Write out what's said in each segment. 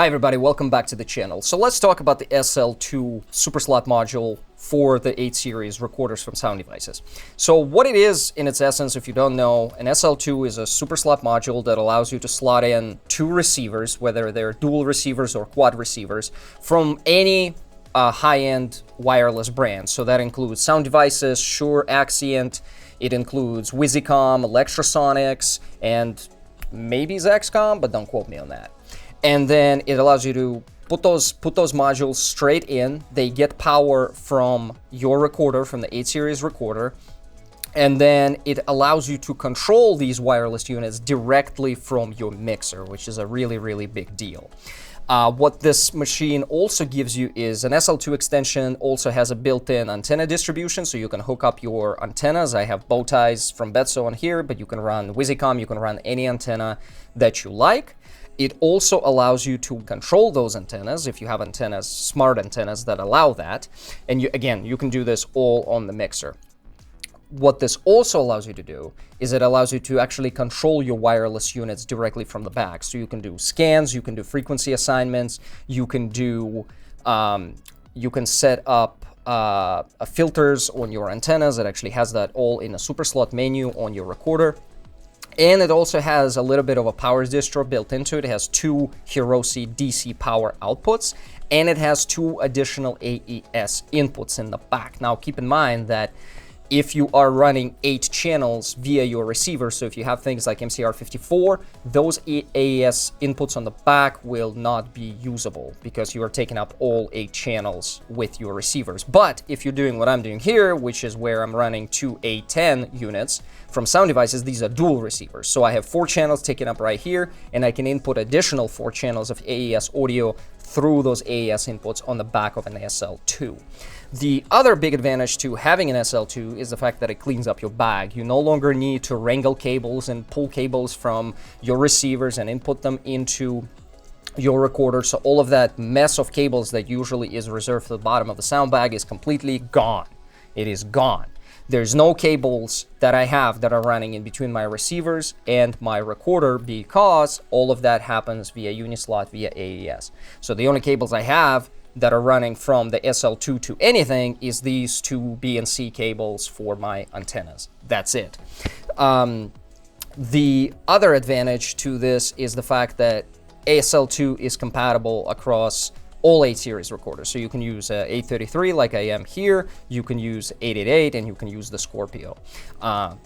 Hi everybody, welcome back to the channel. So let's talk about the SL2 super slot module for the 8 series recorders from Sound Devices. So what it is in its essence, if you don't know, an SL2 is a super slot module that allows you to slot in 2 receivers, whether they're dual receivers or quad receivers, from any high-end wireless brand. So that includes Sound Devices, Shure, Axient, it includes Wizicom, Electrosonics, and maybe Zexcom, but don't quote me on that. And then it allows you to put those modules straight in. They get power from your recorder, from the 8 series recorder, and then it allows you to control these wireless units directly from your mixer, which is a really, really big deal. What this machine also gives you is an SL2 extension, also has a built-in antenna distribution, so you can hook up your antennas. I have bow ties from Betso on here, but you can run Wizicom, you can run any antenna that you like. It also allows you to control those antennas if you have antennas, smart antennas that allow that. And again, you can do this all on the mixer. What this also allows you to do is it allows you to actually control your wireless units directly from the back. So you can do scans, you can do frequency assignments, you can do, you can set up filters on your antennas. It actually has that all in a super slot menu on your recorder. And it also has a little bit of a power distro built into it. It has 2 Hiroshi DC power outputs, and it has 2 additional AES inputs in the back. Now, keep in mind that if you are running 8 channels via your receiver, so if you have things like MCR54, those AES inputs on the back will not be usable because you are taking up all 8 channels with your receivers. But if you're doing what I'm doing here, which is where I'm running 2 A10 units from Sound Devices, these are dual receivers. So I have 4 channels taken up right here, and I can input additional 4 channels of AES audio through those AES inputs on the back of an SL2. The other big advantage to having an SL2 is the fact that it cleans up your bag. You no longer need to wrangle cables and pull cables from your receivers and input them into your recorder. So all of that mess of cables that usually is reserved for the bottom of the sound bag is completely gone. It is gone. There's no cables that I have that are running in between my receivers and my recorder because all of that happens via Unislot, via AES. So the only cables I have that are running from the SL2 to anything is these 2 B and C cables for my antennas. That's it. The other advantage to this is the fact that SL2 is compatible across all 8 series recorders. So you can use 833 like I am here, you can use 888, and you can use the Scorpio.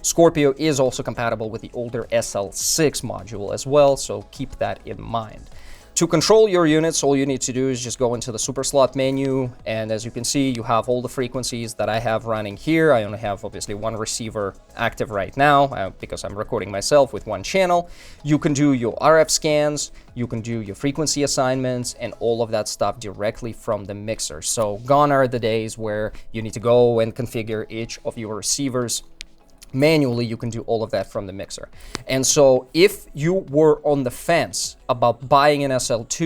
Scorpio is also compatible with the older SL6 module as well, so keep that in mind. To control your units, all you need to do is just go into the super slot menu, and as you can see, you have all the frequencies that I have running here. I only have obviously 1 receiver active right now because I'm recording myself with 1 channel. You can do your RF scans, you can do your frequency assignments, and all of that stuff directly from the mixer. So gone are the days where you need to go and configure each of your receivers manually. You can do all of that from the mixer. And so if you were on the fence about buying an SL2,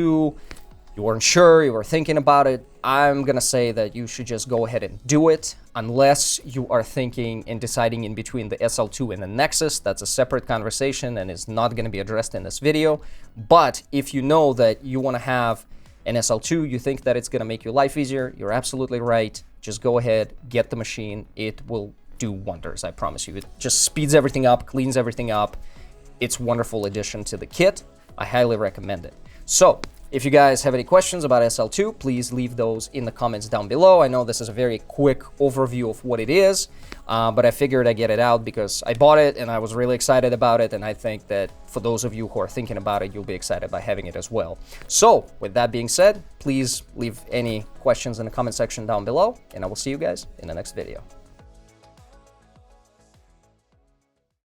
you weren't sure, you were thinking about it, I'm gonna say that you should just go ahead and do it, unless you are thinking and deciding in between the SL2 and the Nexus. That's a separate conversation and is not gonna be addressed in this video. But if you know that you wanna have an SL2, you think that it's gonna make your life easier, you're absolutely right. Just go ahead, get the machine. It will do wonders, I promise you. It just speeds everything up, cleans everything up. It's a wonderful addition to the kit. I highly recommend it. So if you guys have any questions about SL2, please leave those in the comments down below. I know this is a very quick overview of what it is, but I figured I'd get it out because I bought it and I was really excited about it, and I think that for those of you who are thinking about it, you'll be excited by having it as well. So with that being said, please leave any questions in the comment section down below, and I will see you guys in the next video.